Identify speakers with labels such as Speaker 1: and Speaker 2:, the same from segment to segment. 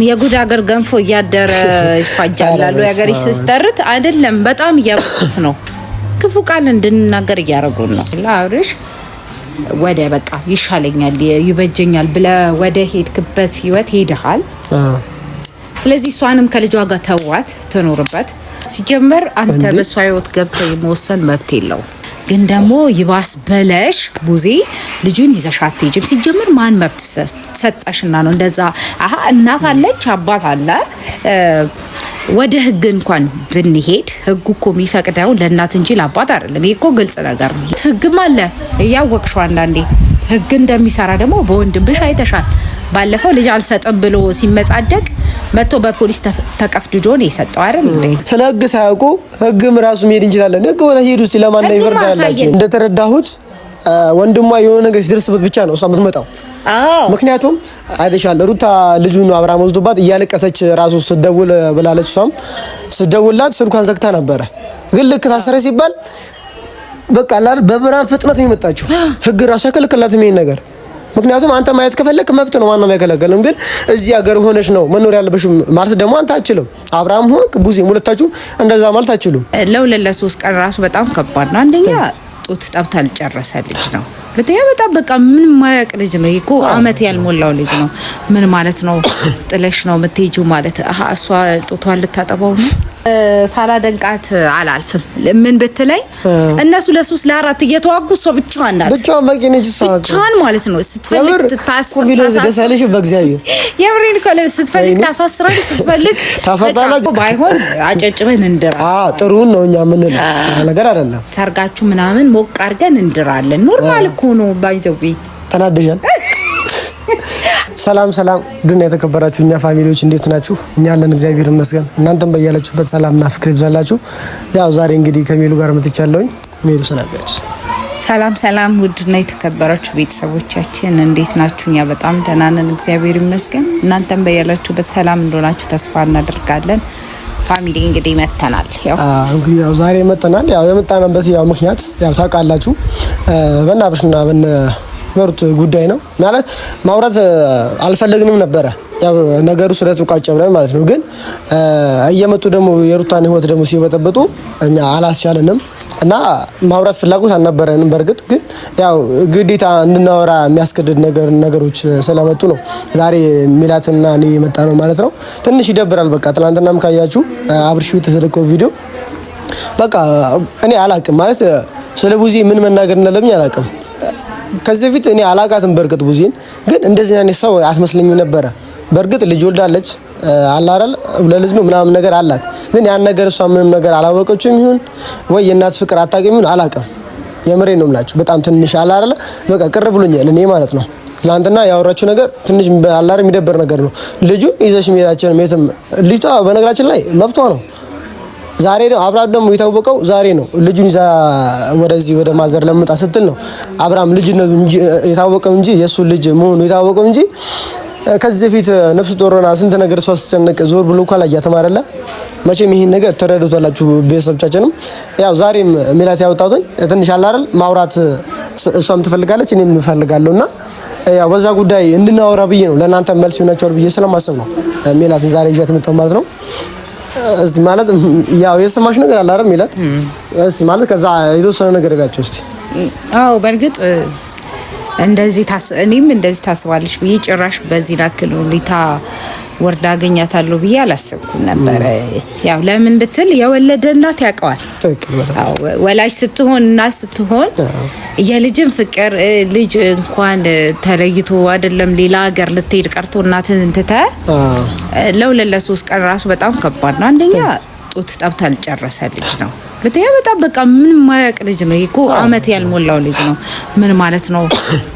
Speaker 1: የጉድ ሀገር ገንፎ እያደረ ይፋጃላሉ ያገሪ ሲስተርት አይደለም በጣም እያበሱት ነው ክፉ ቃል እንድንናገር እያረጉን ነው ላውርሽ ወደ በቃ ይሻለኛል ይበጀኛል ብለ ወደ ሄድክበት ህይወት ሄደሃል ስለዚህ ሷንም ከልጇ ጋር ተዋት ተኖርበት ሲጀመር አንተ በሷ ህይወት ገብተህ የመወሰን መብት የለው ግን ደሞ ይባስ በለሽ ቡዜ ልጁን ይዘሻት ሄጅም ሲጀመር ማን መብት ሰጣሽና ነው እንደዛ አሃ እናት አለች አባት አለ ወደ ህግ እንኳን ብንሄድ ህጉ እኮ የሚፈቅደው ለእናት እንጂ ለአባት አይደለም ይሄ እኮ ግልጽ ነገር ነው ህግም አለ ያወቅሽው አንዳንዴ ህግ እንደሚሰራ ደግሞ በወንድምሽ አይተሻል ባለፈው ልጅ አልሰጥም ብሎ ሲመጻደቅ መጥቶ በፖሊስ ተቀፍድዶ ነው የሰጠው አይደል እንዴ
Speaker 2: ስለ ህግ ሳያውቁ ህግም ራሱ መሄድ እንችላለን ህግ ወደ ሄዱ እስቲ ለማን ነው ይፈርዳላችሁ እንደተረዳሁት ወንድሟ የሆነ ነገር ሲደርስበት ብቻ ነው እሷ የምትመጣው ምክንያቱም አይደሻል ሩታ ልጁን አብራም ወስዶባት እያለቀሰች ራሱ ስደውል ብላለች እሷም ስደውልላት ስልኳን ዘግታ ነበር ግን ልክ ታሰረ ሲባል በቃ አላር በብራን ፍጥነት ነው የመጣችው ህግ ራሱ ያከለከላት ምን ነገር ምክንያቱም አንተ ማየት ከፈለክ መብት ነው ማንንም አይከለከልም ግን እዚህ ሀገር ሆነሽ ነው መኖር ያለብሽ ማለት ደግሞ አንተ አትችልም አብራም ሆንክ ቡዜ ሁለታችሁ እንደዛ ማለት አትችሉም
Speaker 1: ለሶስት ቀን ራሱ በጣም ከባድ ነው አንደኛ ጡት ጠብታ ልጨረሰ ልጅ ነው ለተያ በጣም በቃ ምን ማያቅ ልጅ ነው ይኮ አመት ያልሞላው ልጅ ነው ምን ማለት ነው ጥለሽ ነው የምትሄጂው ማለት እሷ ጡቷን ልታጠባው ነው ሳላደንቃት አላልፍም ምን በተለይ እነሱ ለሶስት ለአራት እየተዋጉ እሷ ብቻዋን ናት
Speaker 2: ብቻዋን በቂ ነች ብቻዋን
Speaker 1: ማለት ነው ስትፈልግ ትታስር
Speaker 2: ቪዲዮ ደሳለሽ በእግዚአብሔር
Speaker 1: የብሬን ኮለ ስትፈልግ ታሳስራለች ስትፈልግ ታፈታለች ባይሆን አጨጭበን እንድራ
Speaker 2: ጥሩ ነው እኛ ምን ነገር አይደለም
Speaker 1: ሰርጋችሁ ምናምን ሞቅ አድርገን እንድራለን ኖርማል እኮ ነው ባይዘውቢ
Speaker 2: ተናደሻል ሰላም ሰላም ድና የተከበራችሁ እኛ ፋሚሊዎች እንዴት ናችሁ እኛ አለን እግዚአብሔር ይመስገን እናንተም በያላችሁበት ሰላምና ፍቅር ይብዛላችሁ ያው ዛሬ እንግዲህ ከሜሉ ጋር መጥቻለሁ ሜሉ ሰላምሽ
Speaker 1: ሰላም ሰላም ውድና የተከበራችሁ ቤተሰቦቻችን እንዴት ናችሁ እኛ በጣም ደህና ነን እግዚአብሔር ይመስገን እናንተም በያላችሁበት ሰላም እንደሆናችሁ ተስፋ እናደርጋለን ፋሚሊ እንግዲህ መተናል
Speaker 2: እንግዲህ ያው ዛሬ መተናል ያው የመጣንበት ያው ምክንያት ያው ታውቃላችሁ በእናብሽና ወርት ጉዳይ ነው ማለት ማውራት አልፈለግንም ነበር ያው ነገሩ ስለቱ ቃጭ ብለን ማለት ነው ግን እየመጡ ደግሞ የሩታን ህይወት ደግሞ ሲበጠበጡ እኛ አላስቻለንም እና ማውራት ፍላጎት አልነበረንም በርግጥ ግን ያው ግዴታ እንድናወራ የሚያስገድድ ነገሮች ስለመጡ ነው ዛሬ ሚላትና እኔ የመጣ ነው ማለት ነው ትንሽ ይደብራል በቃ ትላንትናም ካያችሁ አብርሹ ተሰደቀው ቪዲዮ በቃ እኔ አላቅም ማለት ስለ ቡዜ ምን መናገር እንደለብኝ አላቅም ከዚህ በፊት እኔ አላቃትም በርግጥ ቡዜን ግን እንደዚህ አይነት ሰው አትመስለኝም ነበር በርግጥ ልጅ ወልዳለች አላራል ለልጅ ነው ምናምን ነገር አላት ግን ያን ነገር እሷ ምንም ነገር አላወቀችም ይሁን ወይ የእናት ፍቅር አታገኙ አላቀም የምሬ ነው ማለት በጣም ትንሽ አላራል በቃ ቅር ብሎኛል እኔ ማለት ነው ትላንትና ያወራችሁ ነገር ትንሽ አላራ የሚደበር ነገር ነው ልጁ ይዘሽ መሄዳችን ሜትም ልጅቷ በነገራችን ላይ መብቷ ነው ዛሬ ነው አብራም ደግሞ የታወቀው ዛሬ ነው ልጁን ይዛ ወደዚህ ወደ ማዘር ለምጣ ስትል ነው አብራም ልጅ ነው የታወቀው እንጂ የሱ ልጅ መሆኑ የታወቀው እንጂ ከዚህ በፊት ነፍስ ጦርና ስንት ነገር ሰው አስጨነቀ ዞር ብሎ እንኳን ያተማረለ መቼም ይሄን ነገር ተረድቷላችሁ ቤተሰቦቻችንም ያው ዛሬም ሚላት ያወጣውኝ ትንሽ አላረል ማውራት እሷም ትፈልጋለች እኔም እፈልጋለሁና ያው በዛ ጉዳይ እንድናወራ ብዬ ነው ለእናንተ መልስ ይሆናችኋል ብዬ ስለማሰብ ነው ሚላትን ዛሬ ይዘት መጣው ማለት ነው እስቲ ማለት ያው የሰማሽ ነገር አለ አይደል ሚላት እስቲ ማለት ከዛ የተወሰነ ነገር ያጋቸው እስቲ
Speaker 1: አው በርግጥ እንደዚህ እኔም እንደዚህ ታስባለች ብዬ ጭራሽ በዚህ ላክል ሁኔታ ወርዳ አገኛታለሁ ብዬ አላሰብኩም ነበር ያው ለምን ብትል የወለደ እናት ያውቀዋል አው ወላጅ ስትሆን የልጅን ፍቅር ልጅ እንኳን ተለይቶ አይደለም ሌላ ሀገር ልትሄድ ቀርቶ እናትን እንትተ ለሶስት ቀን ራሱ በጣም ከባድ ነው አንደኛ ጡት ጠብታ ልጨረሰ ልጅ ነው ለተያ በጣም በቃ ምን ማያቅ ልጅ ነው ይኮ አመት ያልሞላው ልጅ ነው ምን ማለት ነው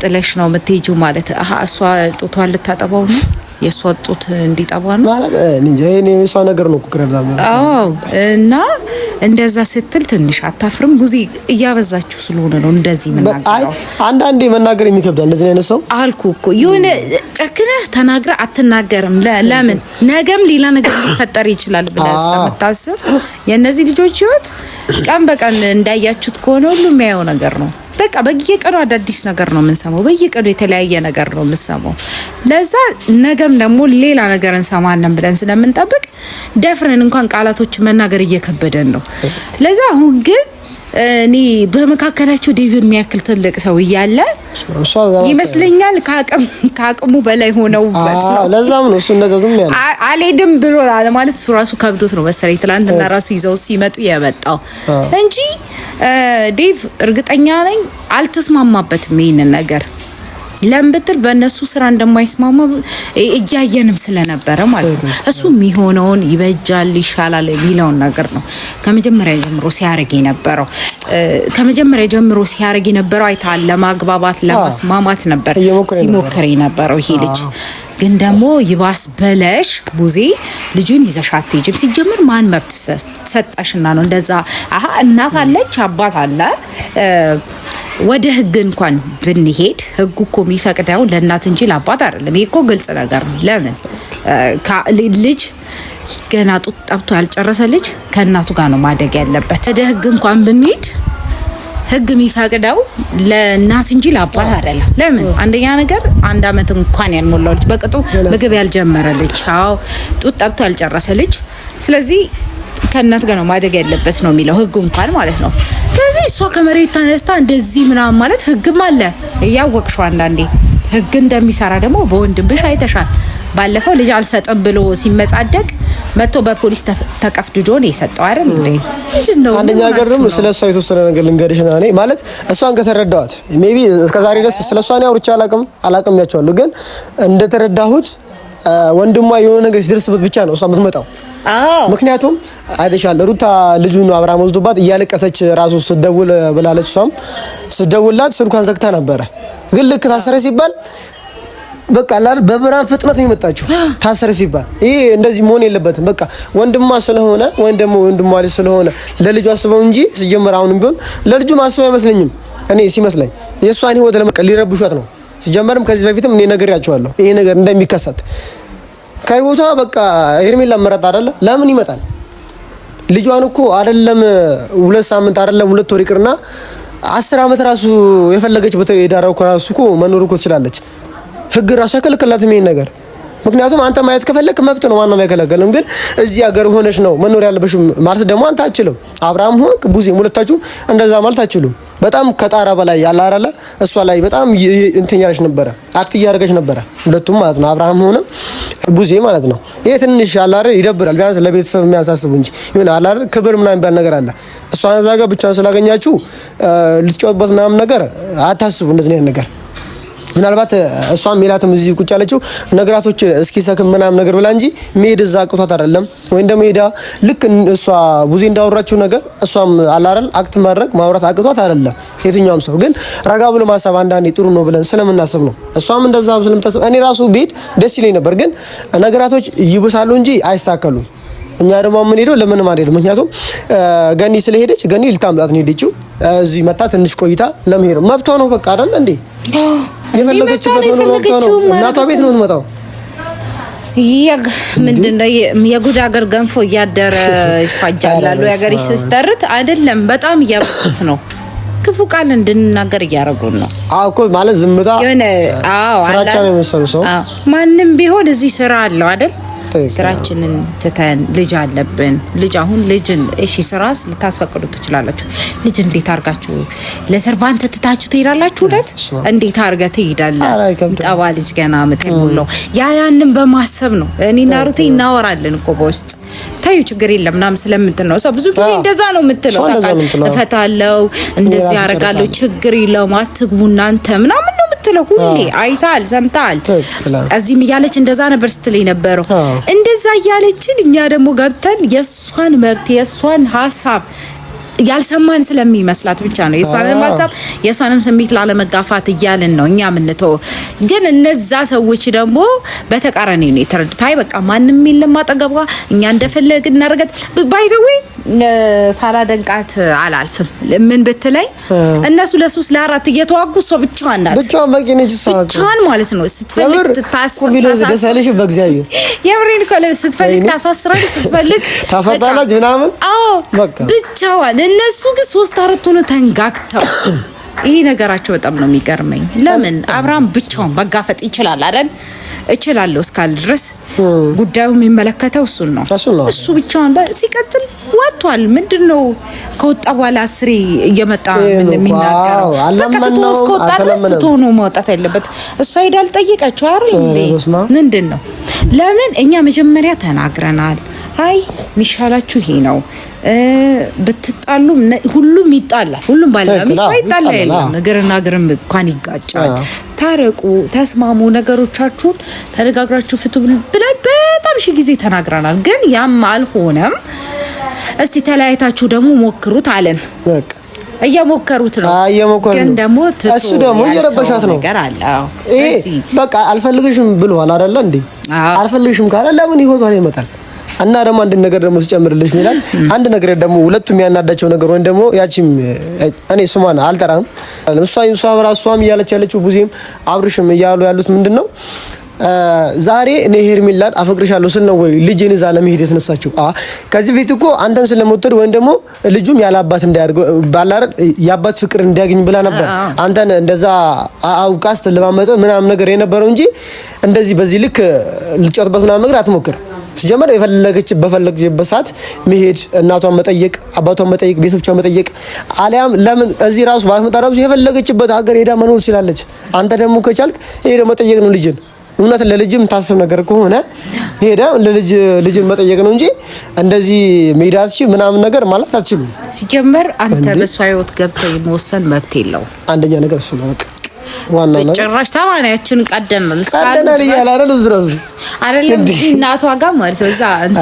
Speaker 1: ጥለሽ ነው የምትሄጂው ማለት እሷ ጡቷን ልታጠባው ነው የሷ ጡት እንዲጠባ ነው
Speaker 2: ማለት እንጂ እኔ የሷ ነገር ነው ኩክረላም
Speaker 1: አዎ እና እንደዛ ስትል ትንሽ አታፍርም ቡዚ እያበዛችሁ ስለሆነ ነው እንደዚህ መናገር
Speaker 2: አንዳንዴ መናገር የሚከብዳል እንደዚህ አይነት ሰው
Speaker 1: አልኩ እኮ የሆነ ጨክነህ ተናግራ አትናገርም ለምን ነገም ሌላ ነገር ሊፈጠር ይችላል ብለህ ስለምታስብ የነዚህ ልጆች ህይወት ቀን በቀን እንዳያችሁት ከሆነ ሁሉ የሚያየው ነገር ነው በቃ በየቀኑ አዳዲስ ነገር ነው የምንሰማው። በየቀኑ የተለያየ ነገር ነው የምንሰማው። ለዛ ነገም ደግሞ ሌላ ነገር እንሰማለን ብለን ስለምንጠብቅ ደፍረን እንኳን ቃላቶች መናገር እየከበደን ነው። ለዛ አሁን ግን እኔ በመካከላቸው ዴቪድ የሚያክል ትልቅ ሰው እያለ ይመስለኛል ከአቅሙ በላይ ሆነውበት ነው።
Speaker 2: ለዛም ነው እሱ እንደዛ ዝም ያለ
Speaker 1: አልሄድም ብሎ ማለት እሱ ራሱ ከብዶት ነው መሰለኝ ትላንትና ራሱ ይዘው ሲመጡ የመጣው እንጂ ዴቭ እርግጠኛ ነኝ አልተስማማበትም ይሄንን ነገር። ለምን ብትል በእነሱ ስራ እንደማይስማማ እያየንም ስለነበረ ማለት ነው። እሱ የሚሆነውን ይበጃል ይሻላል የሚለውን ነገር ነው ከመጀመሪያ ጀምሮ ሲያረግ የነበረው አይታል። ለማግባባት ለማስማማት ነበር ሲሞክር የነበረው ይሄ ልጅ። ግን ደግሞ ይባስ በለሽ ቡዜ ልጁን ይዘሻት ሄጅም ሲጀምር ማን መብት ሰጣሽና ነው እንደዛ? አሃ እናት አለች አባት አለ። ወደ ህግ እንኳን ብንሄድ ህጉ እኮ የሚፈቅደው ለእናት እንጂ ለአባት አይደለም። ይሄ እኮ ግልጽ ነገር ነው። ለምን ልጅ ገና ጡት ጠብቶ ያልጨረሰ ልጅ ከእናቱ ጋር ነው ማደግ ያለበት። ወደ ህግ እንኳን ብንሄድ ህግ የሚፈቅደው ለእናት እንጂ ለአባት አይደለም። ለምን አንደኛ ነገር 1 አመት እንኳን ያልሞላው ልጅ በቅጡ ምግብ ያልጀመረ ልጅ፣ አዎ ጡት ጠብቶ ያልጨረሰ ልጅ ስለዚህ ከእናት ጋር ነው ማደግ ያለበት ነው የሚለው ህጉ እንኳን ማለት ነው። ስለዚህ እሷ ከመሬት ተነስታ እንደዚህ ምናምን ማለት ህግም አለ እያወቅሽው አንዳንዴ ህግ እንደሚሰራ ደግሞ በወንድምሽ አይተሻል። ባለፈው ልጅ አልሰጥም ብሎ ሲመጻደቅ መጥቶ በፖሊስ ተቀፍድዶ ነው የሰጠው አይደል እንዴ?
Speaker 2: አንደኛ ነገር ደግሞ ስለሷ የተወሰነ ነገር ልንገርሽ ነው። እኔ ማለት እሷን ከተረዳኋት ሜቢ እስከዛሬ ድረስ ስለሷ ነው አውርቼ አላቅም ያቻለሁ። ግን እንደተረዳሁት ወንድሟ የሆነ ነገር ሲደርስበት ብቻ ነው እሷ የምትመጣው። ምክንያቱም አይተሻል ሩታ ልጁን አብራም ወስዶባት እያለቀሰች ራሱ ስደውል ብላለች። እሷም ስደውልላት ስልኳን ዘግታ ነበረ። ግን ልክ ታሰረ ሲባል በቃ አላል በብርሃን ፍጥነት ነው የመጣችው። ታሰረ ሲባል ይሄ እንደዚህ መሆን የለበትም። በቃ ወንድሟ ስለሆነ ወንድሟ ስለሆነ ለልጁ አስበው እንጂ ሲጀመር አሁንም ቢሆን ለልጁ ማስበው አይመስለኝም። እኔ ሲመስለኝ የሷን ህይወት ለመቀል ሊረብሿት ነው። ሲጀመርም ከዚህ በፊትም እኔ ነግሬያቸዋለሁ ይሄ ነገር እንደሚከሰት። ከይቦታ በቃ ሄርሜላ መረጣ አይደለ? ለምን ይመጣል? ልጇን እኮ አይደለም 2 ሳምንት አይደለም 2 ወር ይቅርና 10 አመት ራሱ የፈለገች በተዳራው ራሱ እኮ መኖር እኮ ትችላለች። ህግ ራሱ አይከለክላትም ይሄን ነገር። ምክንያቱም አንተ ማየት ከፈለክ መብት ነው፣ ማንንም አይከለክልም። ግን እዚህ ሀገር ሆነሽ ነው መኖር ያለብሽ ማለት ደግሞ አንተ አትችልም። አብርሃም ሆንክ ቡዜ ሁለታችሁ እንደዛ ማለት አትችሉም። በጣም ከጣራ በላይ ያለ አይደለ? እሷ ላይ በጣም እንትን ያለሽ ነበረ፣ አክት እያደረገች ነበረ ሁለቱም ማለት ነው። አብርሃም ሆነ ቡዜ ማለት ነው። ይሄ ትንሽ ያለ አይደል ይደብራል። ቢያንስ ለቤተሰብ የሚያሳስቡ እንጂ ይሁን አለ አይደል ክብር ምናምን ባል ነገር አለ። እሷን እዛ ጋር ብቻ ስላገኛችሁ ልትጫወትበት ምናምን ነገር አታስቡ እንደዚህ አይነት ነገር። ምናልባት እሷም ሜላትም እዚህ ቁጭ ያለችው ነገራቶች እስኪ ሰክም ምናምን ነገር ብላ እንጂ መሄድ እዛ አቅቷት አይደለም። ወይ እንደም ሄዳ ልክ እሷ ቡዜ እንዳወራችው ነገር እሷም አላረል አክት ማድረግ ማውራት አቅቷት አይደለም። የትኛውም ሰው ግን ረጋ ብሎ ማሰብ አንዳንዴ ጥሩ ነው ብለን ስለምናስብ ነው። እሷም እንደዛ ስለምታስብ እኔ ራሱ ቤት ደስ ይለኝ ነበር። ግን ነገራቶች ይብሳሉ እንጂ አይሳከሉም። እኛ ደግሞ ምን ሄደው ለምን ማለት ነው? ምክንያቱም ገኒ ስለሄደች ገኒ ልታምጣት ነው ሄደችው። እዚህ መጣ ትንሽ ቆይታ ለመሄድ መብቷ ነው። በቃ አይደል እንዴ? የፈለገችበት ነው። እናቷ ቤት ነው የምትመጣው።
Speaker 1: ምንድነው የጉድ ሀገር ገንፎ እያደረ ይፋጃል አሉ የሀገሬ ሲስተርት አይደለም። በጣም እያበዙት ነው። ክፉ ቃል እንድንናገር እያደረጉን ነው።
Speaker 2: አዎ እኮ ማለት ዝምታ ፍራቻ ነው የመሰለው ሰው።
Speaker 1: ማንም ቢሆን እዚህ ስራ አለው አይደል? ስራችንን ትተን ልጅ አለብን። ልጅ አሁን ልጅን እሺ ስራስ ልታስፈቅዱ ትችላላችሁ። ልጅ እንዴት አርጋችሁ ለሰርቫንት ትታችሁ ትሄዳላችሁ? ለት እንዴት አርገህ ትሄዳለህ? ጠባ ልጅ ገና ምትሞላው ያንን በማሰብ ነው። እኔና ሩቴ እናወራለን እኮ በውስጥ ታዩ ችግር የለም ምናምን ስለምትል ነው። ብዙ ጊዜ እንደዛ ነው የምትለው። ታውቃለህ እፈታለሁ እንደዚህ አረጋለሁ ችግር የለውም አትግቡ እናንተ ምናምን ነው የምትለው። ሁሌ አይታል ሰምታል። እዚህም እያለች እንደዛ ነበር ስትል የነበረው። እንደዛ እያለችን እኛ ደግሞ ገብተን የሷን መብት የሷን ሀሳብ ያልሰማን ስለሚመስላት ብቻ ነው የሷንም ሀሳብ የሷንም ስሜት ላለመጋፋት እያልን ነው እኛ ምንተው። ግን እነዛ ሰዎች ደግሞ በተቃራኒ ነው የተረዱት። አይ በቃ ማንንም የለም አጠገቧ እኛ እንደፈለግን እናርገት ባይዘው ሳላደንቃት አላልፍም። ምን ብትለኝ እነሱ ለ3 ለ4 እየተዋጉ እሷ ብቻዋን ናት።
Speaker 2: ብቻዋን በቂ ነች። ብቻዋን
Speaker 1: ማለት ነው ስትፈልግ
Speaker 2: ደሳለሽ በእግዚአብሔር
Speaker 1: የምሬን እኮ ስትፈልግ ታሳስራለች፣ ስትፈልግ
Speaker 2: ታፈታለች ምናምን።
Speaker 1: አዎ በቃ ብቻዋን። እነሱ ግን 3-4 ሆነው ተንጋግተው ይሄ ነገራቸው በጣም ነው የሚገርመኝ። ለምን አብርሃም ብቻውን መጋፈጥ ይችላል አይደል? እችላለሁ እስካል ድረስ ጉዳዩ የሚመለከተው እሱን ነው። እሱ ብቻውን ሲቀጥል ወጥቷል። ምንድነው ከወጣ በኋላ አስሬ እየመጣ ምን የሚናገረው? በቃ ተቶስ ከወጣ ድረስ ተቶኖ መውጣት ያለበት እሱ አይዳል ጠይቀችው አይደል እንዴ? ምንድነው? ለምን እኛ መጀመሪያ ተናግረናል። አይ ሚሻላችሁ ይሄ ነው ብትጣሉ ሁሉም ይጣላል። ሁሉም ባለሚስት ይጣላል አይደል? ነገርና ነገርም እንኳን ይጋጫል። ታረቁ፣ ተስማሙ፣ ነገሮቻችሁን ተነጋግራችሁ ፍቱ ብለን በጣም ሺ ጊዜ ተናግረናል። ግን ያም አልሆነም። እስቲ ተለያይታችሁ ደግሞ ሞክሩት አለን። በቃ እየሞከሩት ነው። ግን ደግሞ
Speaker 2: እሱ ደግሞ እየረበሻት ነው ነገር አለ። በቃ አልፈልግሽም ብሏል አይደል እንዴ? አልፈልግሽም ካለ ለምን ይሆታል ይመጣል። እና ደግሞ አንድ ነገር ደግሞ ሲጨምርልሽ ይላል። አንድ ነገር ደግሞ ሁለቱም ያናዳቸው ነገር ወይ ደግሞ ያቺም እኔ ስሟን አልጠራም እሷም ራሷም እያለች ያለችው ቡዜም አብርሽም እያሉ ያሉት ምንድነው ዛሬ እኔ ሄርሜላን አፈቅርሻለሁ ስል ነው ወይ ልጅን እዛ ለመሄድ የተነሳችው? ከዚህ ቤት እኮ አንተን ስለምትወድ ወይ ደግሞ ልጁም ያለ አባት እንዳያድግ ባላረ ያባት ፍቅር እንዲያገኝ ብላ ነበር አንተን እንደዛ አውቃስ ተለማመጠ ምናምን ነገር የነበረው እንጂ እንደዚህ በዚህ ልክ ልጨጥበት ምናምን ነገር አትሞክር። ሲጀመር በፈለገችበት ሰዓት መሄድ እናቷን መጠየቅ አባቷን መጠየቅ ቤተሰቦቿን መጠየቅ አሊያም ለምን እዚህ ራሱ ባትመጣ ራሱ የፈለገችበት ሀገር ሄዳ መኖር ትችላለች። አንተ ደግሞ ከቻልክ ሄደ መጠየቅ ነው ልጅን እውነት ለልጅም ታስብ ነገር ከሆነ ሄዳ ልጅን መጠየቅ ነው እንጂ እንደዚህ ሜዳትሽ ምናምን ነገር ማለት አትችሉም።
Speaker 1: ሲጀመር አንተ በሷ ህይወት ገብተህ መወሰን መብት የለው።
Speaker 2: አንደኛ ነገር እሱ ነው። በቃ ዋና ነው
Speaker 1: ጭራሽ ታማናያችን ቀደናል
Speaker 2: ይላል አይደል? ዝራዙ
Speaker 1: አይደለም እናቷ ጋር ማለት ነው። እዛ አንተ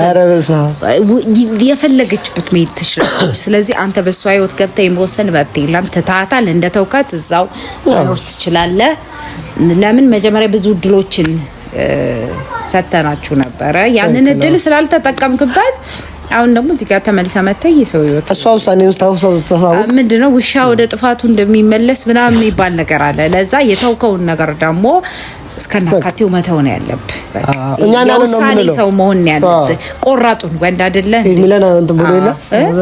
Speaker 1: የፈለገችበት መሄድ ትችላለች። ስለዚህ አንተ በሷ ህይወት ገብተህ መወሰን መብት የለም። ትታታል እንደተውካት እዛው መኖር ትችላለህ። ለምን መጀመሪያ ብዙ እድሎችን ሰተናችሁ ነበረ። ያንን እድል ስላልተጠቀምክበት አሁን ደግሞ እዚህ ጋር ተመልሰ መተይ ሰው ይወጣ
Speaker 2: እሷ ውሳኔ ውስጥ ታውሳው
Speaker 1: ምንድነው ውሻ ወደ ጥፋቱ እንደሚመለስ ምናምን የሚባል ነገር አለ። ለዛ የተውከውን ነገር ደግሞ እስከናካቴው መተው ነው ያለብህ። በቃ እኛ ነው የምንለው ሰው መሆን ያለብህ። ቆራጡን ወንድ አይደለ
Speaker 2: ሚላና እንትን ብሎ ይላ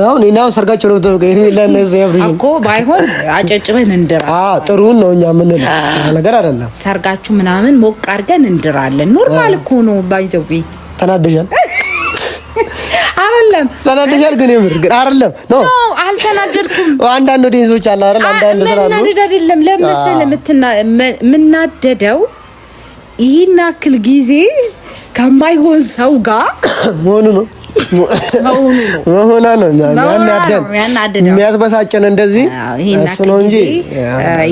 Speaker 2: አሁን እና ሰርጋቸው ነው ተወቀ ሚላና ዘያብሪ
Speaker 1: እኮ ባይሆን አጨጭበን እንድራ
Speaker 2: ጥሩን ነው እኛ የምንለው ነገር አይደለም።
Speaker 1: ሰርጋችሁ ምናምን ሞቅ አድርገን እንድራለን። ኖርማል እኮ ነው። ባይዘውቢ
Speaker 2: ተናደሻል
Speaker 1: አይደለም?
Speaker 2: ተናደሻል ግን የምር ግን አይደለም። ኖ
Speaker 1: አልተናደድኩም።
Speaker 2: አንዳንድ ዲንሶች አለ አይደል? አንዳንድ ስላሉ
Speaker 1: አይደለም። ለምሳሌ ምናደደው ይሄን አክል ጊዜ ከማይሆን ሰው ጋር
Speaker 2: መሆኑ ነው ያናደን የሚያስበሳጨን እንደዚህ እሱ ነው እንጂ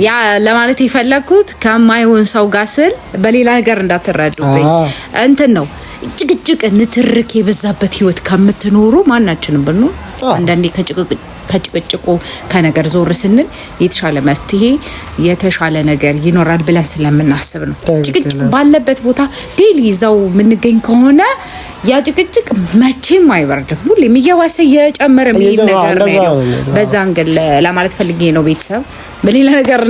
Speaker 1: ያ ለማለት የፈለኩት ከማይሆን ሰው ጋር ስል በሌላ ነገር እንዳትረዱብኝ እንትን ነው። ጭቅጭቅ ንትርክ የበዛበት ህይወት ከምትኖሩ ማናችንም ብንኖር አንዳንዴ ከጭቅጭቁ ከነገር ዞር ስንል የተሻለ መፍትሄ የተሻለ ነገር ይኖራል ብለን ስለምናስብ ነው። ጭቅጭቅ ባለበት ቦታ ዴሊ ይዛው የምንገኝ ከሆነ ያ ጭቅጭቅ መቼም አይበርድም። ሁሌም እየዋሰ እየጨመረ የሚሄድ ነገር ነው። በዛ አንገል ለማለት ፈልጌ ነው። ቤተሰብ በሌላ ነገር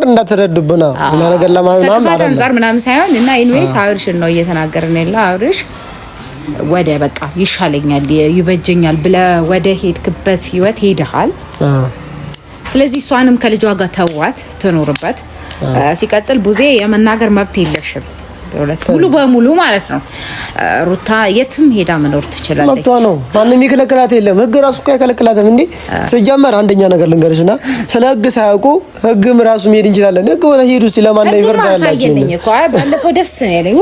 Speaker 1: እንዳትረዱብና ሌላ ነገር ለማምናም አንፃር ምናምን ሳይሆን እና ኢንዌይስ አብርሽን ነው እየተናገርን ያለው። አብርሽ ወደ በቃ ይሻለኛል ይበጀኛል ብለ ወደ ሄድክበት ህይወት ሄደሃል። ስለዚህ እሷንም ከልጇ ጋር ተዋት ትኖርበት። ሲቀጥል ቡዜ የመናገር መብት የለሽም ሙሉ በሙሉ ማለት ነው። ሩታ የትም ሄዳ መኖር ትችላለች።
Speaker 2: መብቷ ነው። ማንንም ይከለክላት የለም። ህግ ራሱ እኮ አይከለክላትም እንዴ። ሲጀመር አንደኛ ነገር ልንገርሽና ስለ ህግ ሳያውቁ ህግም ራሱ መሄድ እንችላለን። ህግ ወደ ሄድ ውስጥ ለማን ነው ይፈርዳላችሁ?
Speaker 1: አሳየኝ እኮ ባለፈው ደስ ነው ያለኝ።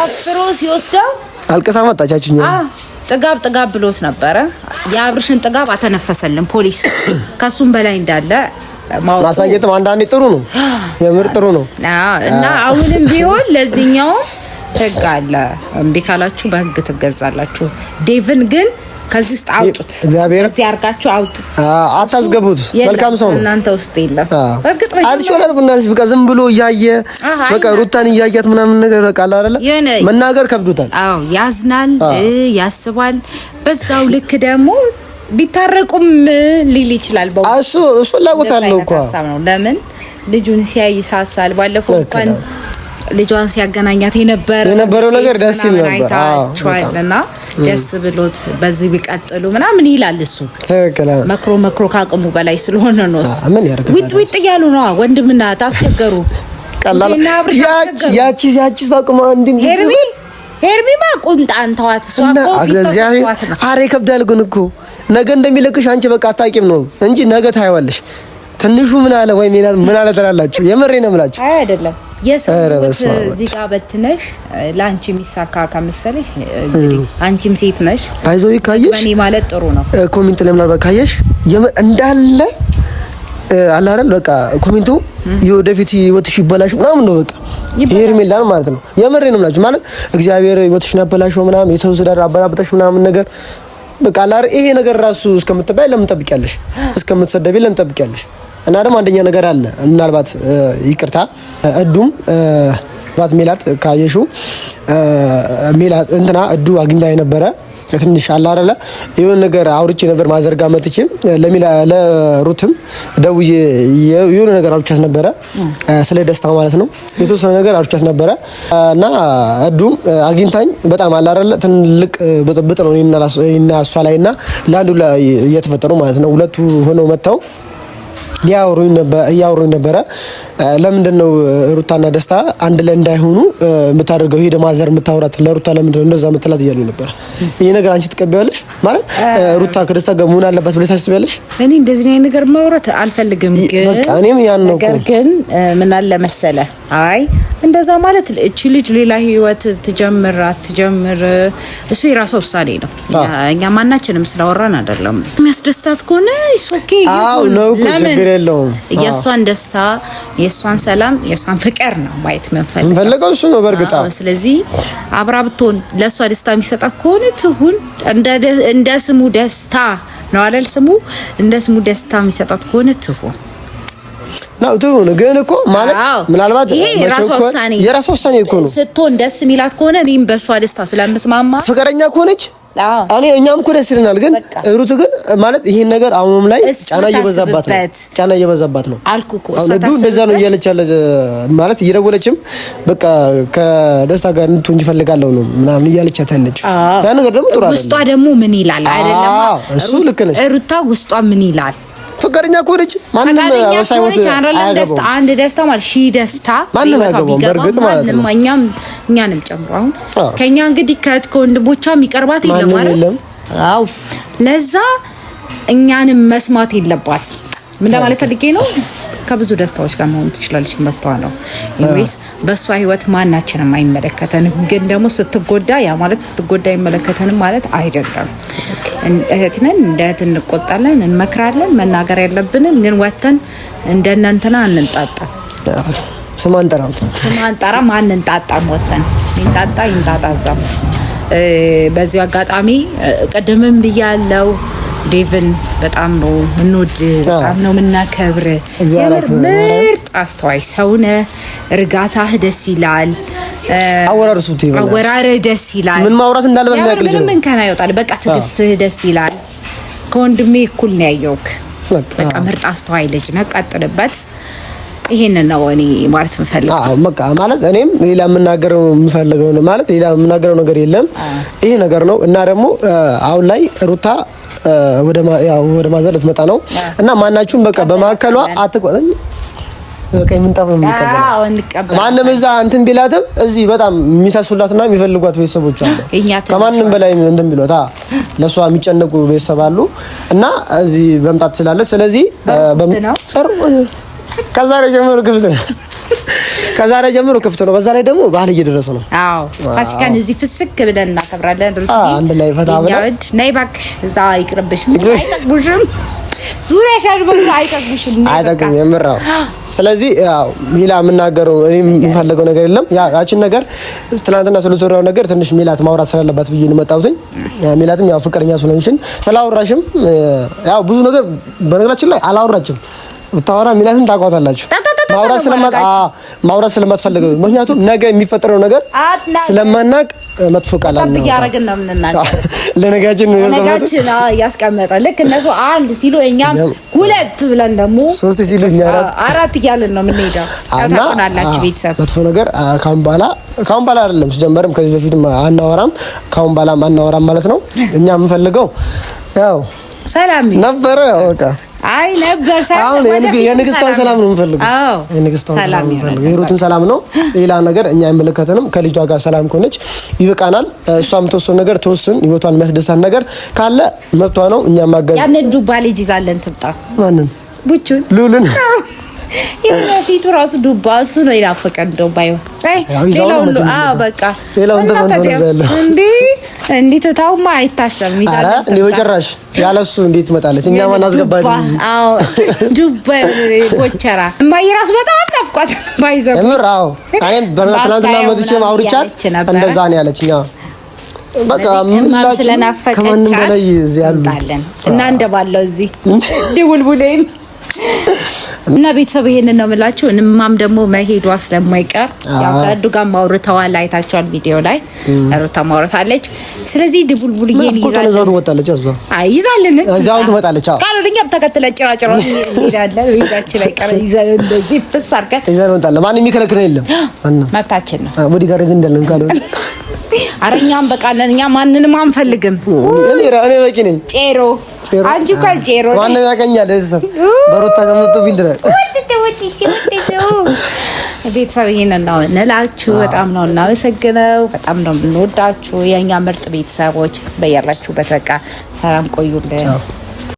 Speaker 1: አፍሮ ሲወስደው
Speaker 2: አልቀሳ መጣቻችኝ።
Speaker 1: ጥጋብ ብሎት ነበረ። የአብርሽን ጥጋብ አተነፈሰልን ፖሊስ። ከሱም በላይ እንዳለ
Speaker 2: ማሳየትም አንዳንዴ ጥሩ ነው። የምር ጥሩ ነው።
Speaker 1: እና አሁንም ቢሆን ለዚህኛው ህግ አለ። እምቢ ካላችሁ በህግ ትገዛላችሁ። ዴቭን ግን ከዚህ ውስጥ አውጡት።
Speaker 2: እግዚአብሔር
Speaker 1: እዚህ አርጋችሁ አውጡት።
Speaker 2: አታስገቡት። መልካም ሰው ነው።
Speaker 1: እናንተ ውስጥ የለም።
Speaker 2: በእርግጥ አትሾላል ብናስ በቃ ዝም ብሎ እያየ በቃ ሩታን እያያት ምናምን ነገር በቃ አይደለ መናገር ከብዶታል።
Speaker 1: አዎ ያዝናል፣ ያስባል። በዛው ልክ ደግሞ ቢታረቁም ሊል ይችላል።
Speaker 2: እሱ ፍላጎት አለው እኮ
Speaker 1: ለምን ልጁን ሲያይ ሳሳል ባለፈው እንኳን ልጇን ሲያገናኛት የነበረው
Speaker 2: ነገር ደስ ይል ነበር።
Speaker 1: አይታችኋልና ደስ ብሎት በዚህ ቢቀጥሉ ምናምን ይላል እሱ።
Speaker 2: ትክክል።
Speaker 1: መክሮ ካቅሙ በላይ ስለሆነ ነው እሱ።
Speaker 2: ምን ያደርጋል?
Speaker 1: ዊጥ እያሉ ነው ወንድምና ታስቸገሩ።
Speaker 2: ቀላል ያቺ ባቅማ እንዲም
Speaker 1: ሄርሚማ ቁንጣን ተዋት። እሷ
Speaker 2: አሬ ከብዳል ግን እኮ ነገ እንደሚለቅሽ አንቺ በቃ አታውቂም ነው እንጂ ነገ ታይዋለሽ። ትንሹ ምን አለ ወይ ምን አለ ትላላችሁ? የምሬ ነው የምላችሁ።
Speaker 1: አይ አይደለም የሰው እዚህ ጋር በትነሽ ላንቺ የሚሳካ ከመሰለሽ እንግዲህ አንቺም ሴት ነሽ።
Speaker 2: አይዞህ ካየሽ
Speaker 1: በእኔ ማለት ጥሩ ነው።
Speaker 2: ኮሜንት ላይ ምናልባት ካየሽ እንዳለ አለ አይደል በቃ ኮሜንቱ የወደፊት ህይወትሽ ይበላሽ ምናምን ነው በቃ ሄርሜላን ማለት ነው። የምሬ ነው የምላችሁ ማለት እግዚአብሔር ህይወትሽን ያበላሽው ምናምን የሰው ዝዳር አበላብጠሽ ምናምን ነገር በቃ አላር ይሄ ነገር ራሱ እስከምትባይ ለምን ጠብቂያለሽ? እስከምትሰደቢ ለምን ጠብቂያለሽ? እና ደግሞ አንደኛ ነገር አለ ምናልባት ይቅርታ እዱም ባት ሜላት ካየሽው ሜላት እንትና እዱ አግኝታ የነበረ ትንሽ አላረለ የሆነ ነገር አውርቼ ነበር ማዘርጋ መጥቼ ለሩትም ደውዬ የሆነ ነገር አውርቻት ነበረ ስለ ደስታ ማለት ነው። የተወሰነ ነገር አውርቻት ነበረ እና እዱም አግኝታኝ በጣም አላረለ ትልቅ ብጥብጥ ነው እና እሷ ላይና ለአንዱ ላይ እየተፈጠሩ ማለት ነው። ሁለቱ ሆነው መጣው ያወሩኝ ነበረ። ለምንድነው ሩታና ደስታ አንድ ላይ እንዳይሆኑ የምታደርገው? ሄደ ማዘር የምታወራት ለሩታ ለምንድነው እንደዛ የምትላት እያሉ ነበር። ይሄ ነገር አንቺ ትቀበያለሽ ማለት ሩታ ከደስታ ጋር መሆን አለባት ብለሽ ታስቢያለሽ?
Speaker 1: እኔ እንደዚህ አይነት ነገር ማውራት አልፈልግም። ግን
Speaker 2: በቃ እኔም ያን ነው
Speaker 1: ነገር ግን ምን አለ መሰለ አይ እንደዛ ማለት እቺ ልጅ ሌላ ህይወት ትጀምር አትጀምር እሱ የራሷ ውሳኔ ነው። እኛ ማናችንም ስላወራን አይደለም። የሚያስደስታት ከሆነ ኦኬ
Speaker 2: ይሁን ነው ችግር የለውም።
Speaker 1: የሷን ደስታ የሷን ሰላም የሷን ፍቅር ነው ማየት
Speaker 2: የምንፈልገው እሱ ነው በርግጥ።
Speaker 1: ስለዚህ አብራ ብትሆን ለሷ ደስታ የሚሰጣት ከሆነ ትሁን። እንደ ስሙ ደስታ ነው አይደል? ስሙ እንደ ስሙ ደስታ የሚሰጣት ከሆነ ትሁን
Speaker 2: ነው ትሁን። ግን እኮ ማለት ምናልባት የራሷ ውሳኔ እኮ ነው።
Speaker 1: ስትሆን ደስ የሚላት ከሆነ እኔም በሷ ደስታ ስለምስማማ
Speaker 2: ፍቅረኛ ከሆነች እኛም እኮ ደስ ይለናል። ግን ሩት ግን ማለት ይሄን ነገር አሁንም ላይ ጫና እየበዛባት ነው
Speaker 1: አልኩ እኮ
Speaker 2: እሱ እንደዛ ነው እያለች ያለ ማለት እየደወለችም በቃ ከደስታ ጋር እንትን ይፈልጋለሁ ነው ምናምን እያለች ያታለች። ያ ነገር ደግሞ ጥሩ አይደለም።
Speaker 1: ውስጧ ደግሞ ምን ይላል አይደለም?
Speaker 2: እሱ ልክ ነሽ።
Speaker 1: ሩታ ውስጧ ምን ይላል?
Speaker 2: ፍቅረኛ ኮነች ማንንም ወሳይወት
Speaker 1: ደስታ አንድ ደስታ ማለት ሺ ደስታ
Speaker 2: ማንንም ያገባው በርግጥ ማለት ነው።
Speaker 1: እኛንም ጨምሮ አሁን ከኛ እንግዲህ ከወንድሞቿ የሚቀርባት የለም ማለት አዎ። ለዛ እኛንም መስማት የለባት ምን ለማለት ፈልጌ ነው። ከብዙ ደስታዎች ጋር መሆን ትችላለች መጥቷ ነው። ኢንዌስ በሷ ህይወት ማናችንም አይመለከተንም። ግን ደግሞ ስትጎዳ ያ ማለት ስትጎዳ አይመለከተንም ማለት አይደለም። እህት ነን፣ እንደ እህት እንቆጣለን፣ እንመክራለን። መናገር ያለብንን ግን ወተን እንደነንተና አንንጣጣ
Speaker 2: ስም አንጠራም
Speaker 1: አንንጣጣም። ወተን ይንጣጣዛም። በዚህ አጋጣሚ ቀደምም ብያለው ዴቭን በጣም ነው እንወድ፣ በጣም ነው የምናከብር። ምርጥ አስተዋይ ሰውነ፣ እርጋታህ ደስ ይላል፣ አወራር ደስ ይላል።
Speaker 2: ምን ማውራት እንዳለበት ነው ያቅልኝ።
Speaker 1: ምን ከና ይወጣል። በቃ ትግስትህ ደስ ይላል። ከወንድሜ እኩል ነው ያየውክ። በቃ ምርጥ አስተዋይ ልጅ ነህ፣ ቀጥልበት። ይሄን ነው እኔ ማለት የምፈልገው።
Speaker 2: በቃ ማለት እኔም ሌላ የምናገረው ማለት ሌላ የምናገረው ነገር የለም። ይሄ ነገር ነው እና ደግሞ አሁን ላይ ሩታ ወደ ማዘር ልትመጣ ነው እና ማናችሁም በቃ በማከሏ አትቆጠኝ። በቃ ምንጣፍ ነው የሚቀበለው። ማንም እዛ እንትን ቢላትም እዚህ በጣም የሚሳሱላትና የሚፈልጓት ቤተሰቦች አሉ። ከማንም በላይ እንደሚሏት ለሷ የሚጨነቁ ቤተሰብ አሉ እና እዚህ መምጣት ትችላለች። ስለዚህ ከዛሬ ጀምሮ ክፍት ነው። በዛ ላይ ደግሞ ባህል እየደረሰ ነው።
Speaker 1: አዎ ፋሲካን እዚህ ፍስክ ብለን እናከብራለን። ሩቲ
Speaker 2: አንድ ላይ ፈታ ብለን
Speaker 1: ነይ እባክሽ። እዛ አይቅርብሽም፣ አይጠግቡሽም። ዙሪያ ሻርበ አይጠግቡሽም
Speaker 2: የምራው። ስለዚህ ያው ሚላ የምናገረው እኔ የምፈልገው ነገር የለም። ያችን ነገር ትናንትና ስለተወራው ነገር ትንሽ ሚላት ማውራት ስላለባት ብዬ ነው መጣሁት። ሚላትም ያው ፍቅረኛ ስለሆንሽን ስላወራሽም ያው ብዙ ነገር በነገራችን ላይ አላወራችም። ብታወራ ሚላትን ታውቃታላችሁ ማውራት ስለማትፈልግ ምክንያቱም ነገ የሚፈጠረው ነገር ስለማናቅ መጥፎ ቃል አለ
Speaker 1: ያረጋግን ነው ምንናገር
Speaker 2: ለነጋችን
Speaker 1: ያስቀመጠ ልክ እነሱ አንድ ሲሉ እኛም ሁለት ብለን ደግሞ
Speaker 2: ሶስት ሲሉ እኛ
Speaker 1: አራት እያልን ነው የምንሄደው። ታውቃላችሁ ቤተሰብ
Speaker 2: መጥፎ ነገር ካሁን በኋላ አይደለም ሲጀመርም ከዚህ በፊትም አናወራም ካሁን በኋላ አናወራም ማለት ነው። እኛ የምንፈልገው ያው
Speaker 1: ሰላም
Speaker 2: ነበር በቃ
Speaker 1: አይ ነበር
Speaker 2: ሰላም የንግስቷን ሰላም ነው የምንፈልገው። አዎ የንግስቷን ሰላም ነው የምንፈልገው። የሩትን ሰላም ነው ሌላ ነገር እኛ አይመለከተንም። ከልጇ ጋር ሰላም ከሆነች ይበቃናል። እሷም ተወሰነ ነገር ተወሰነ ህይወቷን የሚያስደስታት ነገር ካለ መብቷ ነው። እኛ ማጋዝ
Speaker 1: ያንን ዱባ ልጅ ይዛለን ትምጣ
Speaker 2: ማንን
Speaker 1: ቡቹን
Speaker 2: ሉልን
Speaker 1: የፊቱ ራሱ ዱባ እሱ ነው ይናፈቀን ዱባ ይሁን ሌላው በቃ
Speaker 2: ሌላው
Speaker 1: እንዴ ተታውማ አይታሰብም ይዛል
Speaker 2: እንዴ ወጨራሽ ያለሱ እንዴት መጣለች እኛ ማን አስገባች
Speaker 1: አዎ ዱባ ወጨራ ማይ ራሱ በጣም ናፍቋት ባይዘው
Speaker 2: እምራው እኔም በትናንትና መጥቼ አውርቻት እንደዛ ነው ያለችኛ በቃ ምን ስለናፈቀች ከማንም በላይ እዚህ ያሉታለን
Speaker 1: እና እንደባለው እዚህ ደውልቡለኝ እና ቤተሰብ ይሄንን ነው የምላችሁ። እንማም ደግሞ መሄዷ ስለማይቀር ያው ከዱ ጋር ማውርተዋል አይታችኋል ቪዲዮ ላይ ሩታ ማውርታለች። ስለዚህ ድቡልቡልዬን ይዛል
Speaker 2: ወጣለች አዝባ
Speaker 1: ይዛልን
Speaker 2: እዛው ትመጣለች።
Speaker 1: ቃሉ ለኛም ተከትለ ጭራጭራ እንሄዳለን ቤታችን ላይ ቀረ ይዘን እንደዚህ ፍሳርከ
Speaker 2: ይዘን ወጣለ ማን የሚከለክለን የለም እና
Speaker 1: መታችን ነው
Speaker 2: ወዲ ጋር ዘንደልን ቃሉ
Speaker 1: አረኛም በቃለን እኛ ማንንም አንፈልግም።
Speaker 2: እኔ በቂ ነኝ
Speaker 1: ጬሮ አንቺ እንኳን ጬሮ
Speaker 2: ማን ያቀኛል እዚህ በሩታ ከመጡ ቢልድረ
Speaker 1: ቤተሰብ ይሄንን ነው እንላችሁ። በጣም ነው እናመሰግነው። በጣም ነው የምንወዳችሁ የኛ ምርጥ ቤተሰቦች። በያላችሁበት በቃ ሰላም ቆዩልን።